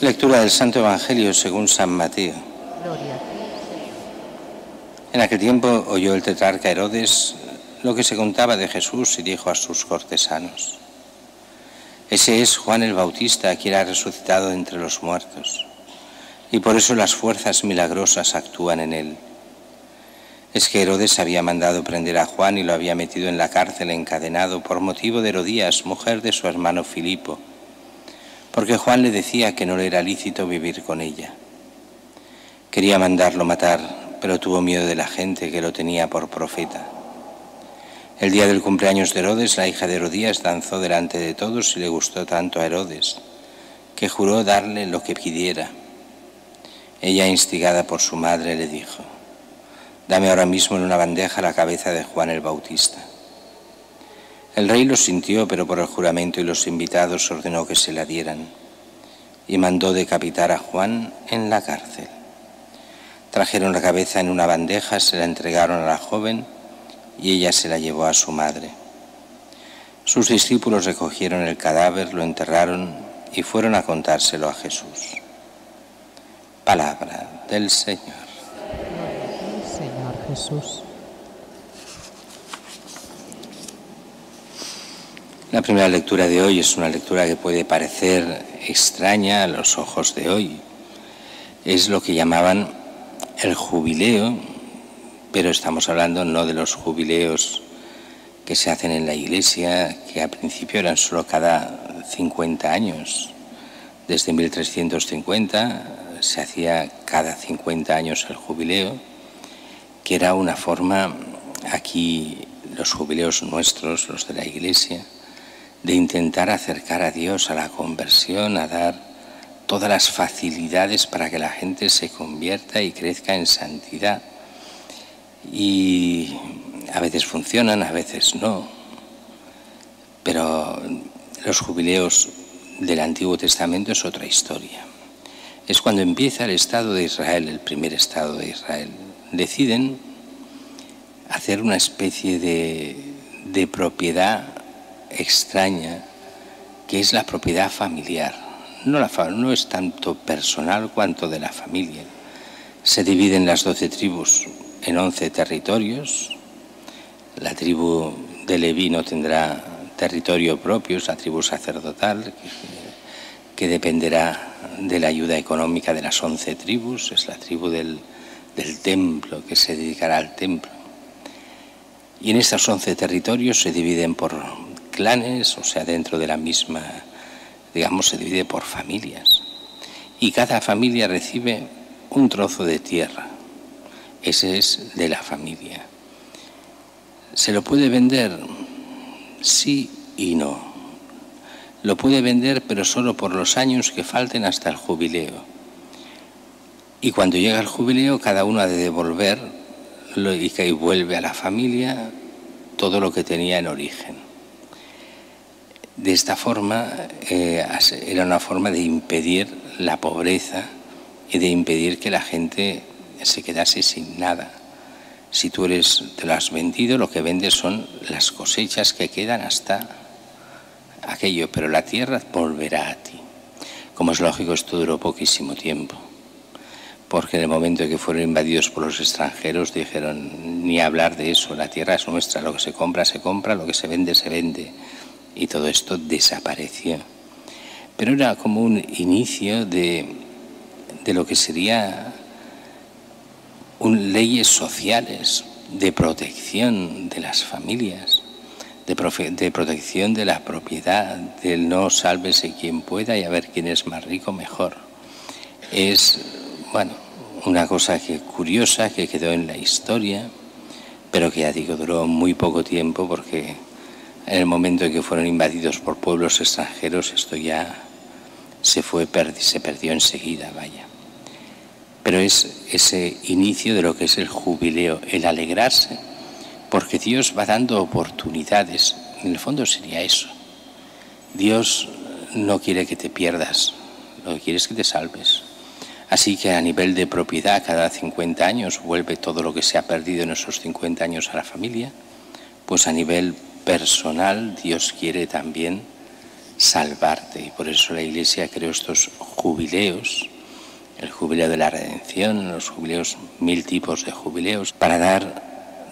Lectura del Santo Evangelio según San Mateo. Gloria a ti, Señor. En aquel tiempo oyó el tetrarca Herodes lo que se contaba de Jesús y dijo a sus cortesanos: ese es Juan el Bautista, quien ha resucitado de entre los muertos, y por eso las fuerzas milagrosas actúan en él. Es que Herodes había mandado prender a Juan y lo había metido en la cárcel encadenado por motivo de Herodías, mujer de su hermano Filipo, porque Juan le decía que no le era lícito vivir con ella. Quería mandarlo matar, pero tuvo miedo de la gente que lo tenía por profeta. El día del cumpleaños de Herodes, la hija de Herodías danzó delante de todos y le gustó tanto a Herodes, que juró darle lo que pidiera. Ella, instigada por su madre, le dijo: dame ahora mismo en una bandeja la cabeza de Juan el Bautista. El rey lo sintió, pero por el juramento y los invitados ordenó que se la dieran, y mandó decapitar a Juan en la cárcel. Trajeron la cabeza en una bandeja, se la entregaron a la joven, y ella se la llevó a su madre. Sus discípulos recogieron el cadáver, lo enterraron y fueron a contárselo a Jesús. Palabra del Señor. Gloria a ti, Señor Jesús. La primera lectura de hoy es una lectura que puede parecer extraña a los ojos de hoy. Es lo que llamaban el jubileo, pero estamos hablando no de los jubileos que se hacen en la Iglesia, que al principio eran solo cada 50 años. Desde 1350 se hacía cada 50 años el jubileo, que era una forma, aquí los jubileos nuestros, los de la Iglesia, de intentar acercar a Dios, a la conversión, a dar todas las facilidades para que la gente se convierta y crezca en santidad. Y a veces funcionan, a veces no. Pero los jubileos del Antiguo Testamento es otra historia. Es cuando empieza el Estado de Israel, el primer Estado de Israel. Deciden hacer una especie de propiedad extraña, que es la propiedad familiar. No es tanto personal cuanto de la familia. Se dividen las 12 tribus en 11 territorios. La tribu de Leví no tendrá territorio propio, es la tribu sacerdotal, que dependerá de la ayuda económica de las 11 tribus. Es la tribu del templo, que se dedicará al templo. Y en estos 11 territorios se dividen por clanes, o sea, dentro de la misma, digamos, se divide por familias. Y cada familia recibe un trozo de tierra. Ese es de la familia. ¿Se lo puede vender? Sí y no. Lo puede vender, pero solo por los años que falten hasta el jubileo. Y cuando llega el jubileo, cada uno ha de devolver y vuelve a la familia todo lo que tenía en origen. De esta forma, era una forma de impedir la pobreza y de impedir que la gente se quedase sin nada. Si tú te lo has vendido, lo que vendes son las cosechas que quedan hasta aquello, pero la tierra volverá a ti. Como es lógico, esto duró poquísimo tiempo, porque en el momento en que fueron invadidos por los extranjeros dijeron: ni hablar de eso, la tierra es nuestra, lo que se compra, lo que se vende, se vende. Y todo esto desapareció. Pero era como un inicio de lo que sería leyes sociales, de protección de las familias, de protección de la propiedad, del no sálvese quien pueda y a ver quién es más rico mejor. Es, bueno, una cosa curiosa que quedó en la historia, pero que ya digo, duró muy poco tiempo, porque en el momento en que fueron invadidos por pueblos extranjeros, esto ya se perdió enseguida, vaya. Pero es ese inicio de lo que es el jubileo, el alegrarse, porque Dios va dando oportunidades. En el fondo sería eso. Dios no quiere que te pierdas, lo que quiere es que te salves. Así que a nivel de propiedad, cada 50 años vuelve todo lo que se ha perdido en esos 50 años a la familia. Pues a nivel personal, Dios quiere también salvarte. Y por eso la Iglesia creó estos jubileos, el jubileo de la redención, los jubileos, 1000 tipos de jubileos, para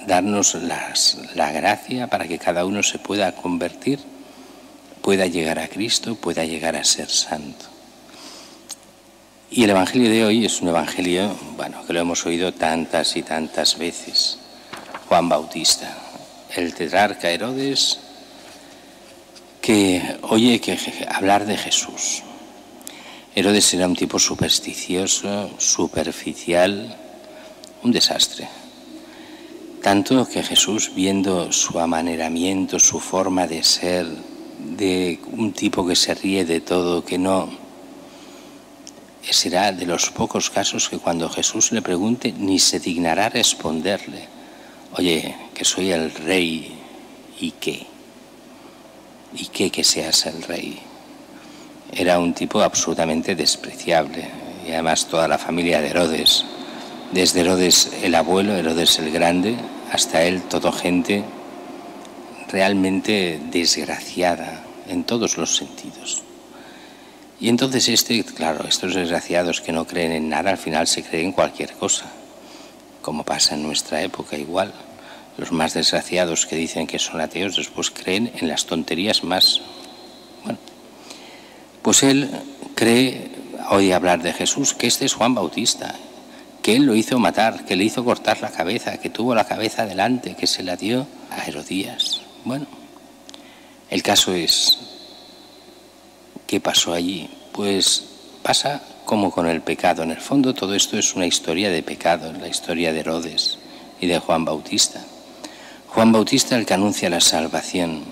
darnos la gracia para que cada uno se pueda convertir, pueda llegar a Cristo, pueda llegar a ser santo. Y el Evangelio de hoy es un Evangelio, bueno, que lo hemos oído tantas y tantas veces. Juan Bautista, el tetrarca Herodes, que oye hablar de Jesús. Herodes era un tipo supersticioso, superficial, un desastre. Tanto que Jesús, viendo su amaneramiento, su forma de ser, de un tipo que se ríe de todo, que no... Será de los pocos casos que cuando Jesús le pregunte ni se dignará responderle: oye, que soy el rey, ¿y qué? ¿Y qué que seas el rey? Era un tipo absolutamente despreciable. Y además toda la familia de Herodes, desde Herodes el abuelo, Herodes el grande, hasta él, todo gente realmente desgraciada en todos los sentidos. Y entonces claro, estos desgraciados que no creen en nada, al final se creen cualquier cosa, como pasa en nuestra época igual. Los más desgraciados que dicen que son ateos después creen en las tonterías más... Bueno, pues él cree, oye hablar de Jesús, que este es Juan Bautista, que él lo hizo matar, que le hizo cortar la cabeza, que tuvo la cabeza delante, que se la dio a Herodías. Bueno, el caso es... ¿qué pasó allí? Pues pasa como con el pecado. En el fondo todo esto es una historia de pecado, la historia de Herodes y de Juan Bautista. Juan Bautista, el que anuncia la salvación,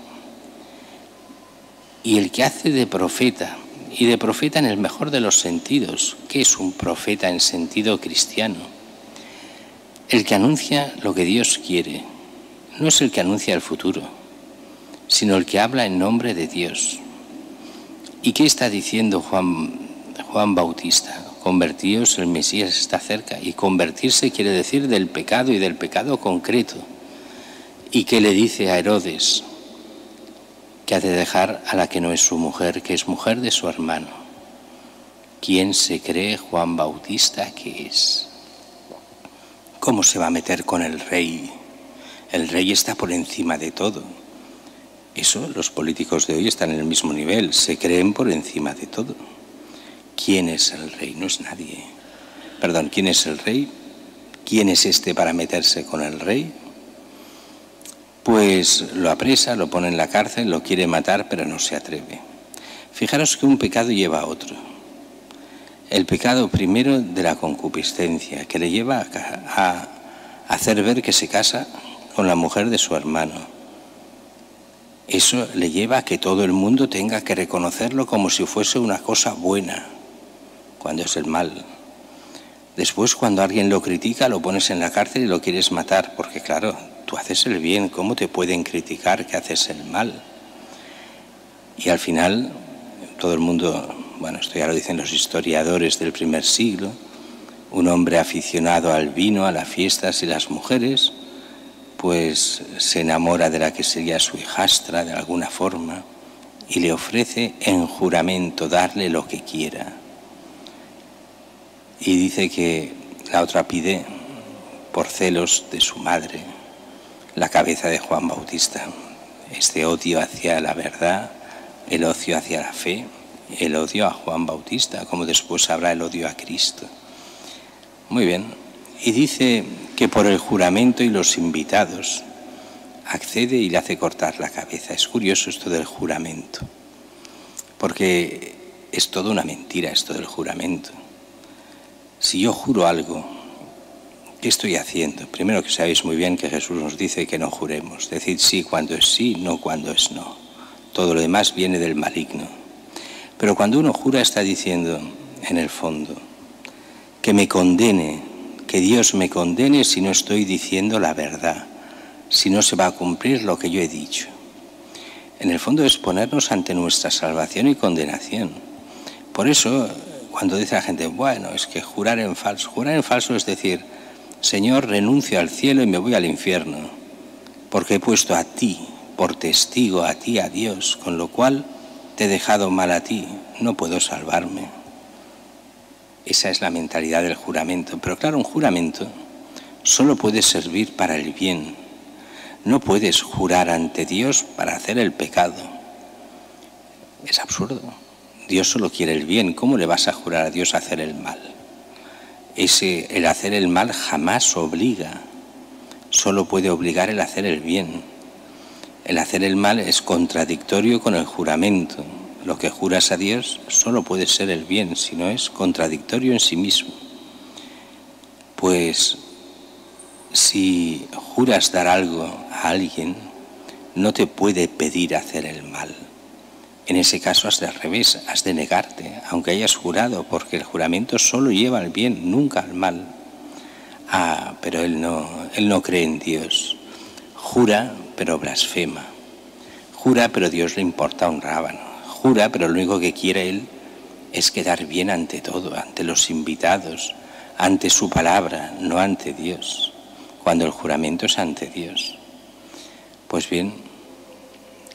y el que hace de profeta, y de profeta en el mejor de los sentidos. ¿Qué es un profeta en sentido cristiano? El que anuncia lo que Dios quiere. No es el que anuncia el futuro, sino el que habla en nombre de Dios. ¿Y qué está diciendo Juan Bautista? Convertíos, el Mesías está cerca. Y convertirse quiere decir del pecado y del pecado concreto. ¿Y qué le dice a Herodes? Que ha de dejar a la que no es su mujer, que es mujer de su hermano. ¿Quién se cree Juan Bautista que es? ¿Cómo se va a meter con el rey? El rey está por encima de todo. Eso, los políticos de hoy están en el mismo nivel, se creen por encima de todo. ¿Quién es el rey? No es nadie. Perdón, ¿quién es el rey? ¿Quién es este para meterse con el rey? Pues lo apresa, lo pone en la cárcel, lo quiere matar, pero no se atreve. Fijaros que un pecado lleva a otro. El pecado primero de la concupiscencia, que le lleva a hacer ver que se casa con la mujer de su hermano. Eso le lleva a que todo el mundo tenga que reconocerlo como si fuese una cosa buena, cuando es el mal. Después, cuando alguien lo critica, lo pones en la cárcel y lo quieres matar, porque claro, tú haces el bien, ¿cómo te pueden criticar que haces el mal? Y al final, todo el mundo, bueno, esto ya lo dicen los historiadores del primer siglo, un hombre aficionado al vino, a las fiestas y las mujeres, pues se enamora de la que sería su hijastra de alguna forma y le ofrece en juramento darle lo que quiera. Y dice que la otra pide, por celos de su madre, la cabeza de Juan Bautista. Este odio hacia la verdad, el odio hacia la fe, el odio a Juan Bautista, como después habrá el odio a Cristo. Muy bien. Y dice que por el juramento y los invitados accede y le hace cortar la cabeza. Es curioso esto del juramento, porque es toda una mentira esto del juramento. Si yo juro algo, ¿qué estoy haciendo? Primero, que sabéis muy bien que Jesús nos dice que no juremos. Decid sí cuando es sí, no cuando es no. Todo lo demás viene del maligno. Pero cuando uno jura está diciendo, en el fondo, que me condene, que Dios me condene si no estoy diciendo la verdad, si no se va a cumplir lo que yo he dicho. En el fondo es ponernos ante nuestra salvación y condenación. Por eso, cuando dice la gente, bueno, es que jurar en falso es decir, Señor, renuncio al cielo y me voy al infierno, porque he puesto a ti, por testigo, a ti, a Dios, con lo cual te he dejado mal a ti, no puedo salvarme. Esa es la mentalidad del juramento. Pero claro, un juramento solo puede servir para el bien. No puedes jurar ante Dios para hacer el pecado. Es absurdo. Dios solo quiere el bien. ¿Cómo le vas a jurar a Dios a hacer el mal? El hacer el mal jamás obliga. Solo puede obligar el hacer el bien. El hacer el mal es contradictorio con el juramento. Lo que juras a Dios solo puede ser el bien, si no es contradictorio en sí mismo. Pues si juras dar algo a alguien, no te puede pedir hacer el mal. En ese caso has de al revés, has de negarte, aunque hayas jurado, porque el juramento solo lleva al bien, nunca al mal. Pero él no cree en Dios. Jura, pero blasfema. Jura, pero Dios le importa un rábano. Jura, pero lo único que quiere él es quedar bien ante todo, ante los invitados, ante su palabra, no ante Dios, cuando el juramento es ante Dios. Pues bien,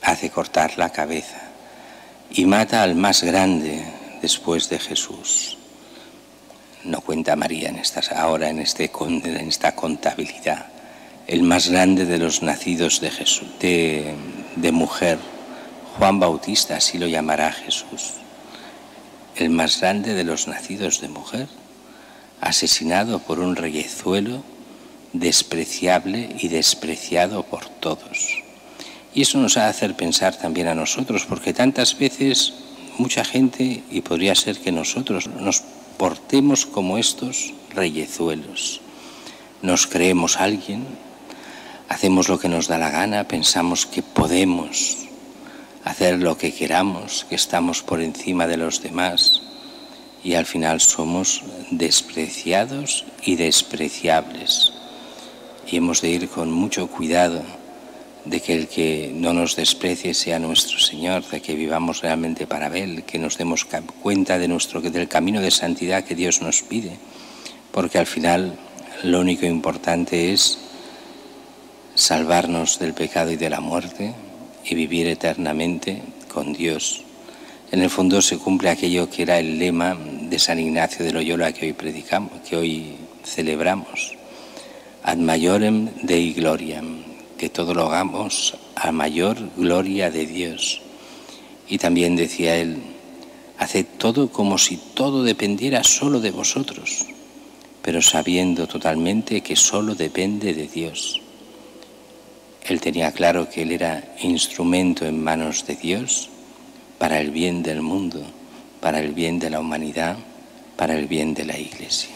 hace cortar la cabeza y mata al más grande después de Jesús. No cuenta María ahora en esta contabilidad. El más grande de los nacidos de Jesús, de mujer, Juan Bautista, así lo llamará Jesús. El más grande de los nacidos de mujer, asesinado por un reyezuelo, despreciable y despreciado por todos. Y eso nos ha de hacer pensar también a nosotros, porque tantas veces mucha gente, y podría ser que nosotros, nos portemos como estos reyezuelos. Nos creemos alguien, hacemos lo que nos da la gana, pensamos que podemos hacer lo que queramos, que estamos por encima de los demás, y al final somos despreciados y despreciables. Y hemos de ir con mucho cuidado de que el que no nos desprecie sea nuestro Señor, de que vivamos realmente para Él, que nos demos cuenta del camino de santidad que Dios nos pide, porque al final lo único importante es salvarnos del pecado y de la muerte y vivir eternamente con Dios. En el fondo se cumple aquello que era el lema de San Ignacio de Loyola que hoy predicamos, que hoy celebramos: ad maiorem Dei gloriam, que todo lo hagamos a mayor gloria de Dios. Y también decía él: haced todo como si todo dependiera solo de vosotros, pero sabiendo totalmente que solo depende de Dios. Él tenía claro que él era instrumento en manos de Dios para el bien del mundo, para el bien de la humanidad, para el bien de la Iglesia.